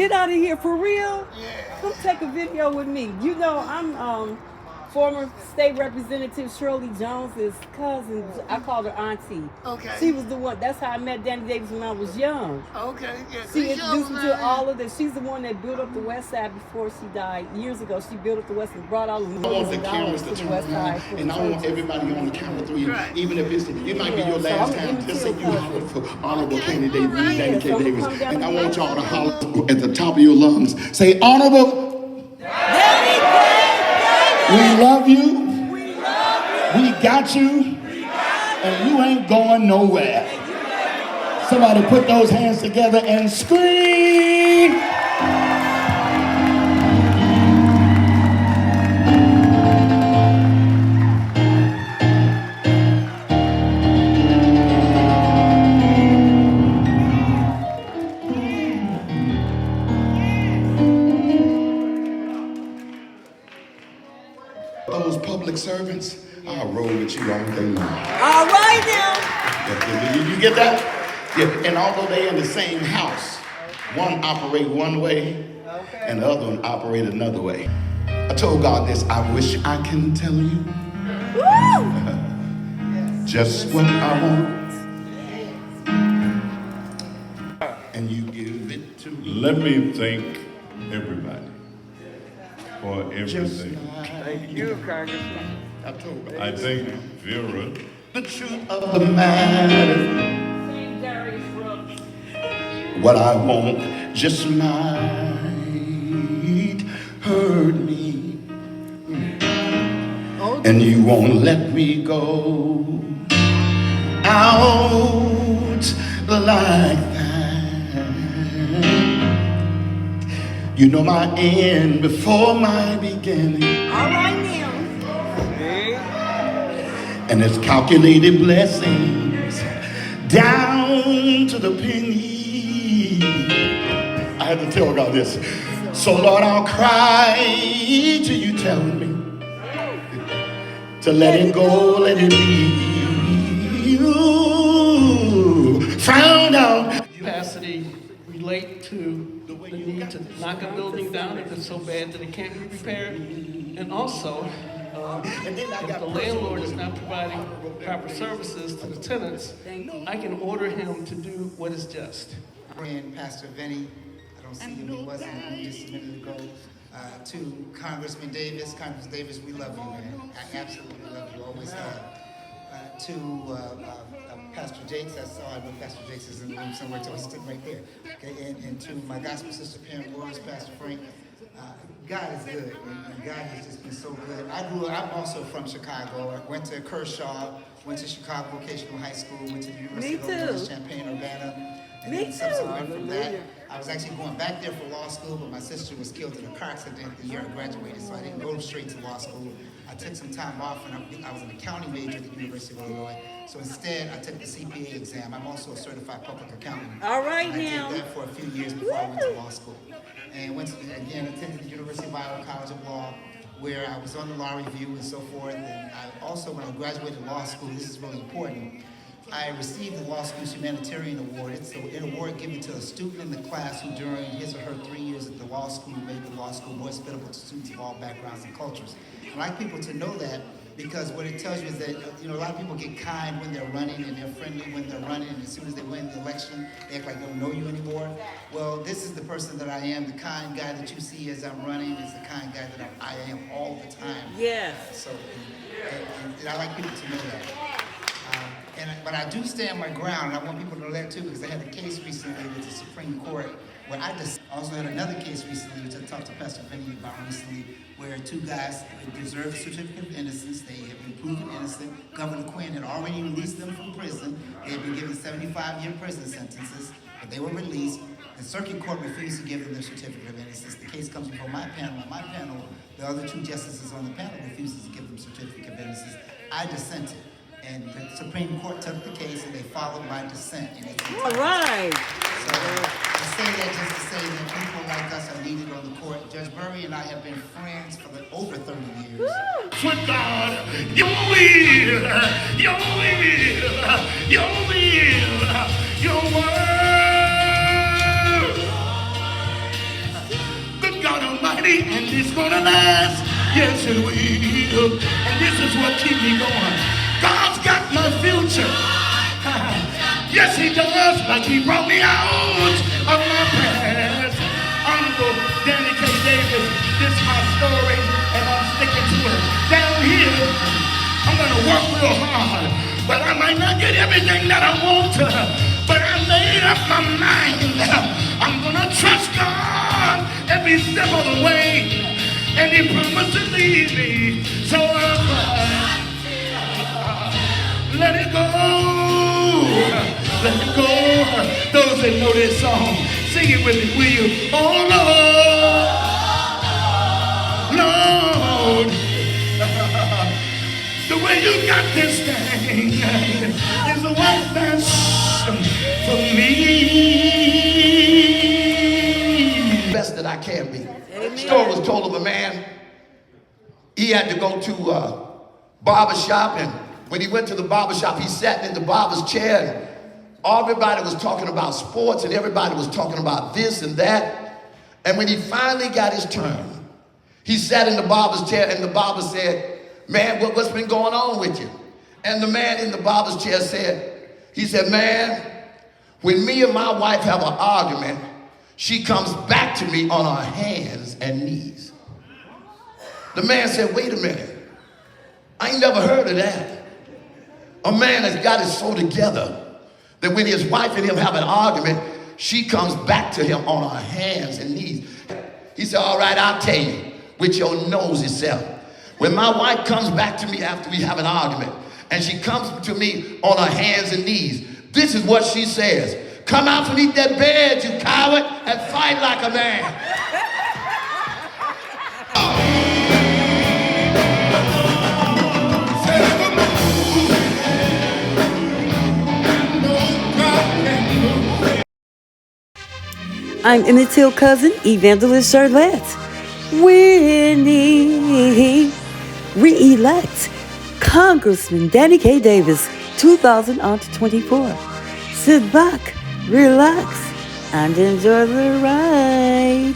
Get out of here, for real? Yeah. Come take a video with me. You know, I'm former state representative Shirley Jones's cousin. I called her auntie. Okay. She was the one. That's how I met Danny Davis when I was young. Okay. Yeah. She introduced me to all of this. She's the one that built up the West Side before she died years ago. She built up the West and brought all the I want the cameras to turn around, and I want everybody on the camera through you, Right. even if it might be your last time. Just say you hollered for honorable candidate right. Danny K. So I'm gonna Davis, come down and I and want get y'all to you. holler at the top of your lungs. Say, honorable, Danny Davis! we love you, We love you! we got you, and you ain't going nowhere. Somebody put those hands together and scream. Those public servants, I'll roll with you all day long. All right now. You get that? Yeah, and although they in the same house, one operate one way and the other one operate another way. I told God this, I wish I can tell you just what I want, and you give it to me. Let me thank everybody for Just everything. like Thank you, Congressman. I told God. I thank Vera. The truth of the matter, what I want just might hurt me, and you won't let me go out like that. You know my end before my beginning, All right now. and it's calculated blessings down to the penny. I had to tell God this. So Lord, I'll cry till you tell me to let it go, let it be. You found out. Capacity relate to the need to knock a building down if it's so bad that it can't be repaired, and also if the landlord is not providing proper services to the tenants, I can order him to do what is just. And Pastor Vinny, I don't see him, he wasn't just a minute ago. To Congressman Davis, we love you, man. I absolutely love you, always have. To Pastor Jakes, I know Pastor Jakes is in the room somewhere, so he's sitting right there. Okay, and to my gospel sister parent, Lawrence, Pastor Frank, God is good, and God has just been so good. I'm also from Chicago. I went to Kershaw, went to Chicago Vocational High School, went to the University of Illinois, Champaign-Urbana. And Me then too. subsequent from that, I was actually going back there for law school, but my sister was killed in a car accident the year I graduated, so I didn't go straight to law school. I took some time off, and I was an accounting major at the University of Illinois. So instead, I took the CPA exam. I'm also a certified public accountant. All right and now. I did that for a few years before I went to law school. And attended the University of Iowa College of Law, where I was on the law review and so forth. And I also, when I graduated law school, this is really important, I received the Law School's Humanitarian Award. It's an award given to a student in the class who during his or her 3 years at the law school made the law school more hospitable to students of all backgrounds and cultures. I'd like people to know that, because what it tells you is that, a lot of people get kind when they're running and they're friendly when they're running, and as soon as they win the election, they act like they don't know you anymore. Well, this is the person that I am. The kind guy that you see as I'm running is the kind guy that I am all the time. Yes. So, and I like people to know that. But I do stand my ground, and I want people to know that too, because I had a case recently with the Supreme Court where I also had another case recently, which I talked to Pastor Vinny about recently, where two guys deserved a certificate of innocence. They had been proven innocent. Governor Quinn had already released them from prison. They had been given 75-year prison sentences, but they were released. The circuit court refused to give them their certificate of innocence. The case comes before my panel. On my panel, the other two justices on the panel refuses to give them certificate of innocence. I dissented. And the Supreme Court took the case and they followed my dissent. All right. So I say that just to say that people like us are needed on the court. Judge Murray and I have been friends for over 30 years. With God, your will, your will, your will, your word. journey and it's gonna last. Yes, it will. And this is what keeps me going. God's got my future. Yes, he does, like he brought me out of my past. Honorable Danny K. Davis, this is my story, and I'm sticking to it. Down here, I'm gonna work real hard, but I might not get everything that I want to. But I made up my mind. I'm gonna trust God every step of the way, and he promised to lead me. So let it go. Let it go. Those that know this song, sing it with me, will you? Oh Lord, Lord, the way you got this thing is the one that's for me. Best that I can be. Amen. Story was told of a man. He had to go to a barber shop, and when he went to the barber shop, he sat in the barber's chair. And everybody was talking about sports, and everybody was talking about this and that. And when he finally got his turn, he sat in the barber's chair, and the barber said, "Man, what's been going on with you?" And the man in the barber's chair said, "Man, when me and my wife have an argument, she comes back to me on her hands and knees." The man said, "Wait a minute. I ain't never heard of that. A man has got it so together that when his wife and him have an argument, she comes back to him on her hands and knees." He said, "All right, I'll tell you with your nosy self. When my wife comes back to me after we have an argument, and she comes to me on her hands and knees, this is what she says: 'Come out from eat that bed, you coward, and fight like a man.'" I'm Emmett Till cousin, Evangelist Charlette. Winning. Re-elect Congressman Danny K. Davis, 2024. Sit back, relax, and enjoy the ride.